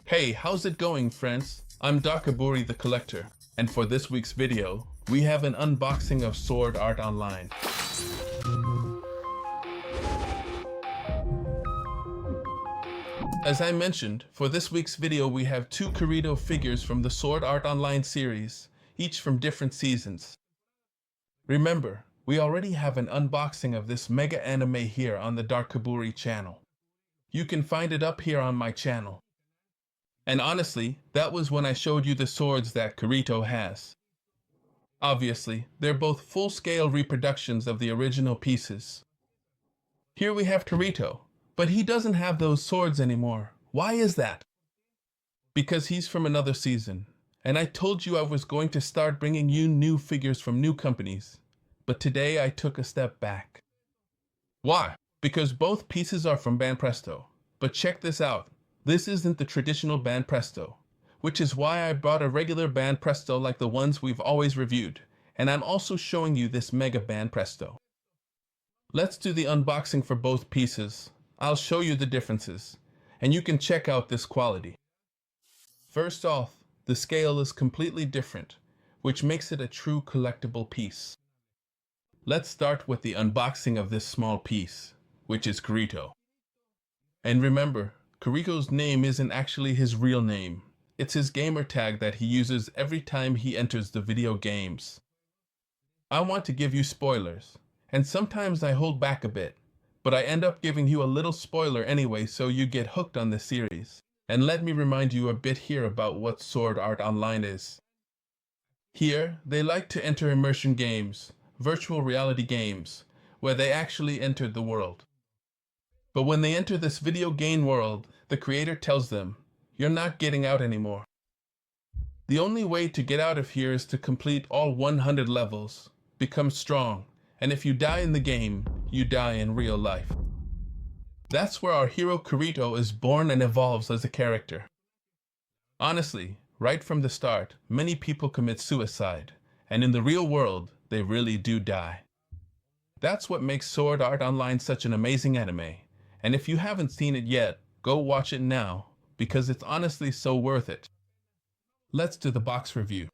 Hey, how's it going, friends? I'm Darkoburi the Collector, and for this week's video, we have an unboxing of Sword Art Online. As I mentioned, for this week's video we have two Kirito figures from the Sword Art Online series, each from different seasons. Remember, we already have an unboxing of this mega anime here on the Darkoburi channel. You can find it up here on my channel. And honestly, that was when I showed you the swords that Kirito has. Obviously, they're both full-scale reproductions of the original pieces. Here we have Kirito, but he doesn't have those swords anymore. Why is that? Because he's from another season, and I told you I was going to start bringing you new figures from new companies, but today I took a step back. Why? Because both pieces are from Banpresto, but check this out. This isn't the traditional Banpresto, which is why I brought a regular Banpresto like the ones we've always reviewed, and I'm also showing you this mega Banpresto. Let's do the unboxing for both pieces. I'll show you the differences, and you can check out this quality. First off, the scale is completely different, which makes it a true collectible piece. Let's start with the unboxing of this small piece, which is Kirito. And remember, Kirito's name isn't actually his real name. It's his gamer tag that he uses every time he enters the video games. I want to give you spoilers, and sometimes I hold back a bit, but I end up giving you a little spoiler anyway so you get hooked on the series. And let me remind you a bit here about what Sword Art Online is. Here, they like to enter immersion games, virtual reality games, where they actually enter the world. But when they enter this video game world, the creator tells them, you're not getting out anymore. The only way to get out of here is to complete all 100 levels, become strong, and if you die in the game, you die in real life. That's where our hero Kirito is born and evolves as a character. Honestly, right from the start, many people commit suicide, and in the real world, they really do die. That's what makes Sword Art Online such an amazing anime. And if you haven't seen it yet, go watch it now, because it's honestly so worth it. Let's do the box review.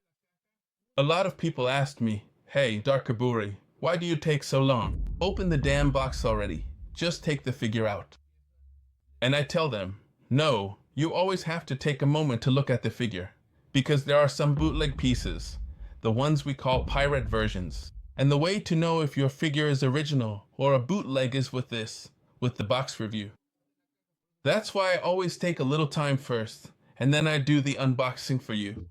A lot of people asked me, hey, Darkoburi, why do you take so long? Open the damn box already. Just take the figure out. And I tell them, no, you always have to take a moment to look at the figure, because there are some bootleg pieces, the ones we call pirate versions. And the way to know if your figure is original or a bootleg is with the box review. That's why I always take a little time first, and then I do the unboxing for you.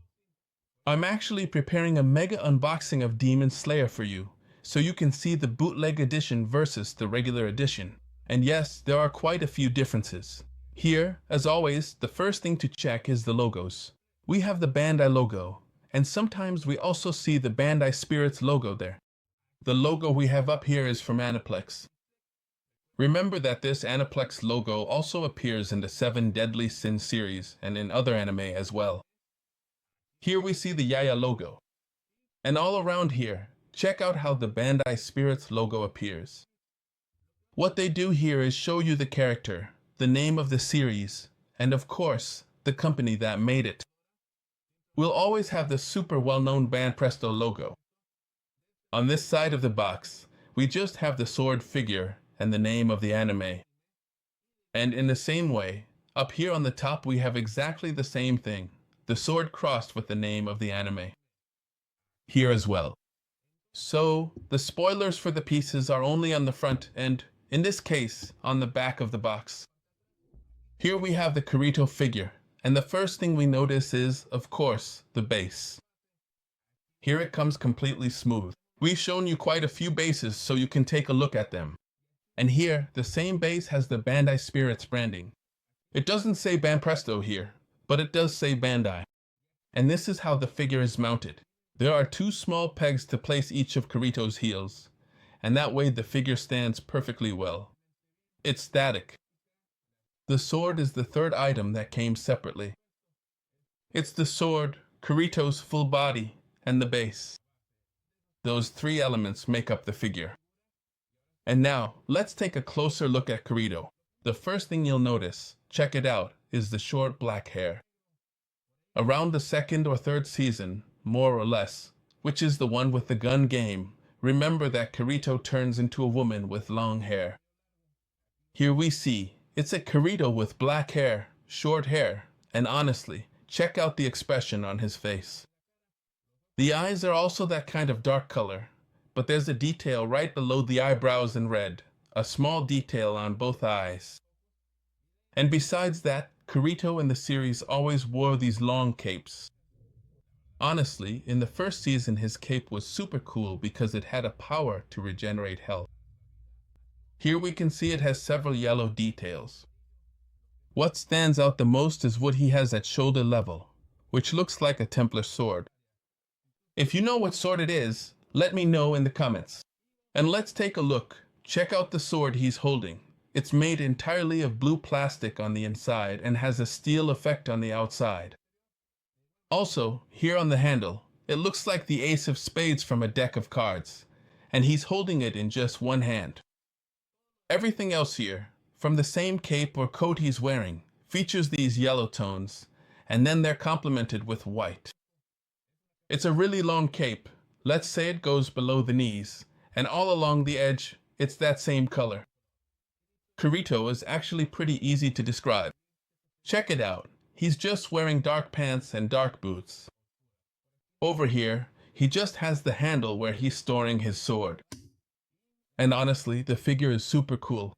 I'm actually preparing a mega unboxing of Demon Slayer for you, so you can see the bootleg edition versus the regular edition. And yes, there are quite a few differences. Here, as always, the first thing to check is the logos. We have the Bandai logo, and sometimes we also see the Bandai Spirits logo there. The logo we have up here is from Aniplex. Remember that this Aniplex logo also appears in the 7 Deadly Sins series and in other anime as well. Here we see the Yaya logo. And all around here, check out how the Bandai Spirits logo appears. What they do here is show you the character, the name of the series, and of course, the company that made it. We'll always have the super well-known Banpresto logo. On this side of the box, we just have the sword figure and the name of the anime. And in the same way, up here on the top we have exactly the same thing, the sword crossed with the name of the anime. Here as well. So, the spoilers for the pieces are only on the front and, in this case, on the back of the box. Here we have the Kirito figure, and the first thing we notice is, of course, the base. Here it comes completely smooth. We've shown you quite a few bases so you can take a look at them. And here, the same base has the Bandai Spirits branding. It doesn't say Banpresto here, but it does say Bandai. And this is how the figure is mounted. There are 2 small pegs to place each of Kirito's heels, and that way the figure stands perfectly well. It's static. The sword is the third item that came separately. It's the sword, Kirito's full body, and the base. Those 3 elements make up the figure. And now, let's take a closer look at Kirito. The first thing you'll notice, check it out, is the short black hair. Around the second or third season, more or less, which is the one with the gun game, remember that Kirito turns into a woman with long hair. Here we see, it's a Kirito with black hair, short hair, and honestly, check out the expression on his face. The eyes are also that kind of dark color, but there's a detail right below the eyebrows in red, a small detail on both eyes. And besides that, Kirito in the series always wore these long capes. Honestly, in the first season his cape was super cool because it had a power to regenerate health. Here we can see it has several yellow details. What stands out the most is what he has at shoulder level, which looks like a Templar sword. If you know what sword it is, let me know in the comments. And let's take a look. Check out the sword he's holding. It's made entirely of blue plastic on the inside and has a steel effect on the outside. Also, here on the handle, it looks like the ace of spades from a deck of cards, and he's holding it in just one hand. Everything else here, from the same cape or coat he's wearing, features these yellow tones, and then they're complemented with white. It's a really long cape. Let's say it goes below the knees, and all along the edge, it's that same color. Kirito is actually pretty easy to describe. Check it out. He's just wearing dark pants and dark boots. Over here, he just has the handle where he's storing his sword. And honestly, the figure is super cool.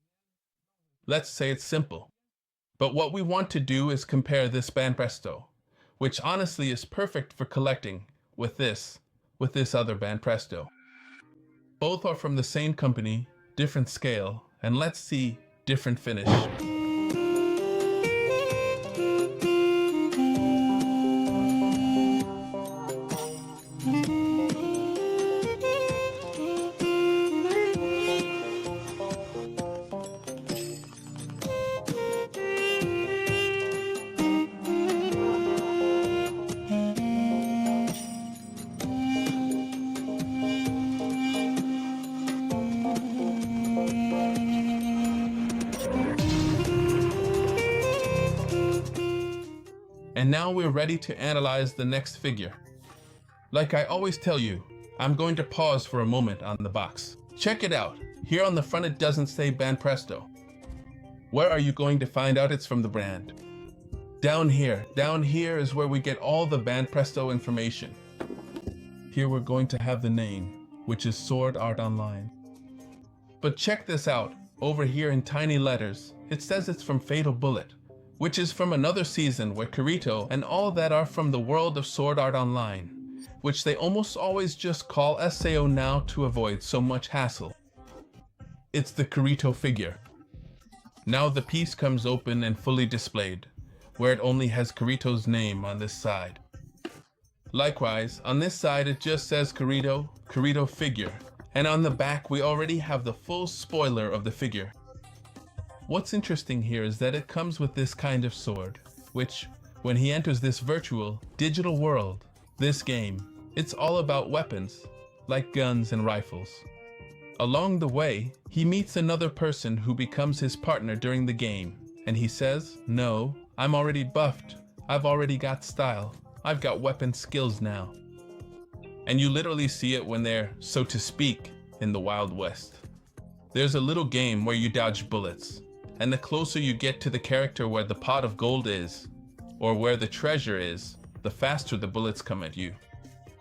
Let's say it's simple. But what we want to do is compare this Banpresto, which honestly is perfect for collecting, with this other Banpresto. Both are from the same company, different scale, and let's see, different finish. And now we're ready to analyze the next figure. Like I always tell you, I'm going to pause for a moment on the box. Check it out. Here on the front it doesn't say Banpresto. Where are you going to find out it's from the brand? Down here is where we get all the Banpresto information. Here we're going to have the name, which is Sword Art Online. But check this out. Over here in tiny letters, it says it's from Fatal Bullet, which is from another season where Kirito and all that are from the world of Sword Art Online, which they almost always just call SAO now to avoid so much hassle. It's the Kirito figure. Now the piece comes open and fully displayed, where it only has Kirito's name on this side. Likewise, on this side it just says Kirito, Kirito figure, and on the back we already have the full spoiler of the figure. What's interesting here is that it comes with this kind of sword, which, when he enters this virtual, digital world, this game, it's all about weapons, like guns and rifles. Along the way, he meets another person who becomes his partner during the game, and he says, "No, I'm already buffed. I've already got style. I've got weapon skills now." And you literally see it when they're, so to speak, in the Wild West. There's a little game where you dodge bullets, and the closer you get to the character where the pot of gold is, or where the treasure is, the faster the bullets come at you.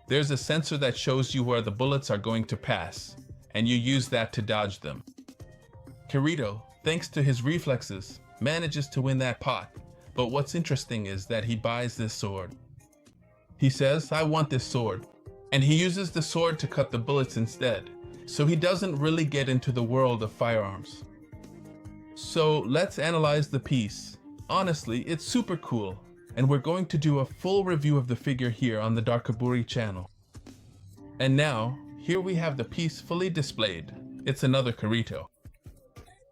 There's a sensor that shows you where the bullets are going to pass, and you use that to dodge them. Kirito, thanks to his reflexes, manages to win that pot, but what's interesting is that he buys this sword. He says, "I want this sword," and he uses the sword to cut the bullets instead, so he doesn't really get into the world of firearms. So let's analyze the piece. Honestly, it's super cool, and we're going to do a full review of the figure here on the Darkoburi channel. And now, here we have the piece fully displayed. It's another Kirito.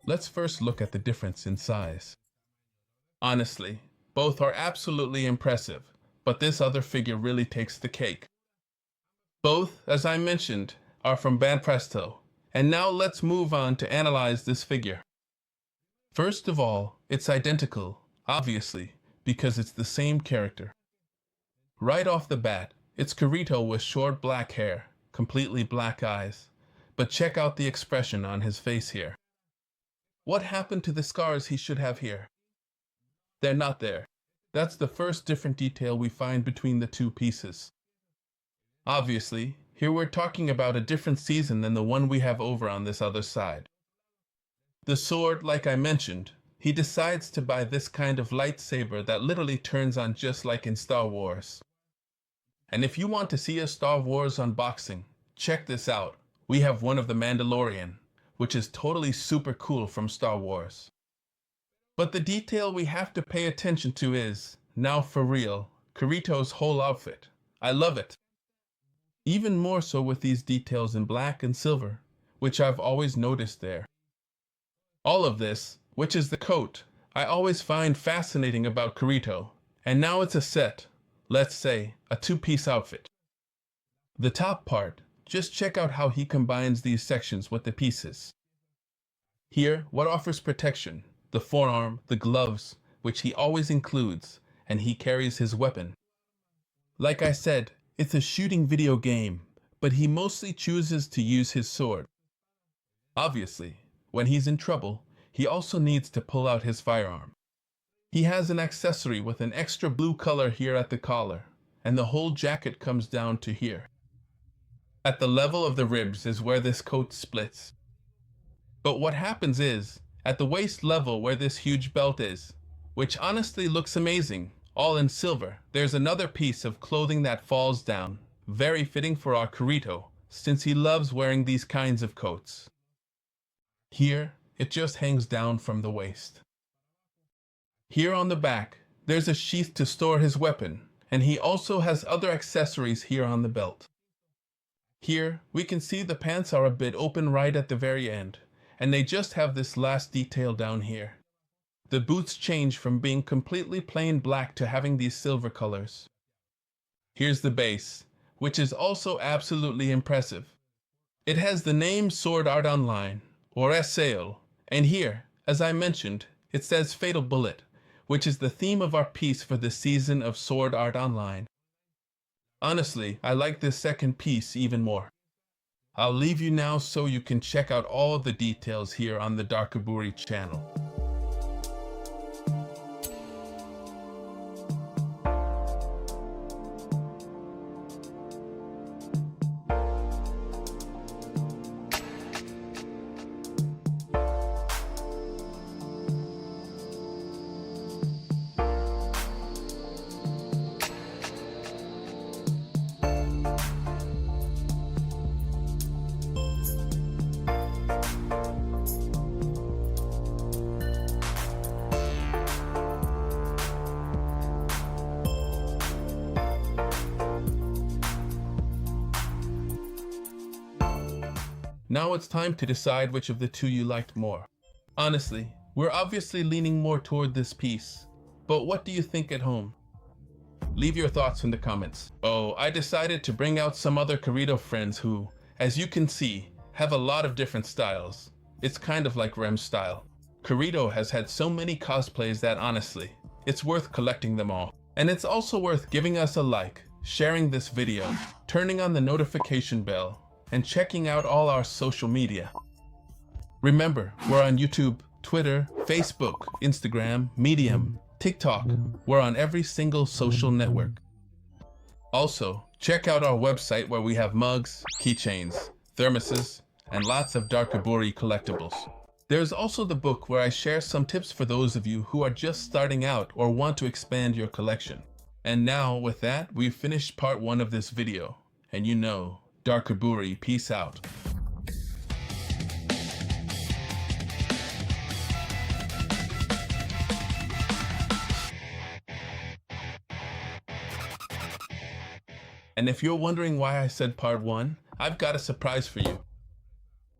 Let's first look at the difference in size. Honestly, both are absolutely impressive, but this other figure really takes the cake. Both, as I mentioned, are from Banpresto, and now let's move on to analyze this figure. First of all, it's identical, obviously, because it's the same character. Right off the bat, it's Kirito with short black hair, completely black eyes. But check out the expression on his face here. What happened to the scars he should have here? They're not there. That's the first different detail we find between the two pieces. Obviously, here we're talking about a different season than the one we have over on this other side. The sword, like I mentioned, he decides to buy this kind of lightsaber that literally turns on just like in Star Wars. And if you want to see a Star Wars unboxing, check this out. We have one of the Mandalorian, which is totally super cool from Star Wars. But the detail we have to pay attention to is, now for real, Kirito's whole outfit. I love it. Even more so with these details in black and silver, which I've always noticed there. All of this, which is the coat, I always find fascinating about Kirito, and now it's a set, let's say, a two-piece outfit. The top part, just check out how he combines these sections with the pieces. Here, what offers protection? The forearm, the gloves, which he always includes, and he carries his weapon. Like I said, it's a shooting video game, but he mostly chooses to use his sword. Obviously, when he's in trouble, he also needs to pull out his firearm. He has an accessory with an extra blue color here at the collar, and the whole jacket comes down to here. At the level of the ribs is where this coat splits. But what happens is, at the waist level where this huge belt is, which honestly looks amazing, all in silver, there's another piece of clothing that falls down, very fitting for our Kirito, since he loves wearing these kinds of coats. Here, it just hangs down from the waist. Here on the back, there's a sheath to store his weapon, and he also has other accessories here on the belt. Here, we can see the pants are a bit open right at the very end, and they just have this last detail down here. The boots change from being completely plain black to having these silver colors. Here's the base, which is also absolutely impressive. It has the name Sword Art Online, or SAO, and here, as I mentioned, it says Fatal Bullet, which is the theme of our piece for the season of Sword Art Online. Honestly, I like this second piece even more. I'll leave you now so you can check out all the details here on the Darkoburi channel. Now it's time to decide which of the two you liked more. Honestly, we're obviously leaning more toward this piece, but what do you think at home? Leave your thoughts in the comments. Oh, I decided to bring out some other Kirito friends who, as you can see, have a lot of different styles. It's kind of like Rem's style. Kirito has had so many cosplays that honestly, it's worth collecting them all. And it's also worth giving us a like, sharing this video, turning on the notification bell, and checking out all our social media. Remember, we're on YouTube, Twitter, Facebook, Instagram, Medium, TikTok. We're on every single social network. Also, check out our website where we have mugs, keychains, thermoses, and lots of Darkoburi collectibles. There's also the book where I share some tips for those of you who are just starting out or want to expand your collection. And now, with that, we've finished part 1 of this video. And you know, Darkoburi, peace out. And if you're wondering why I said part 1, I've got a surprise for you.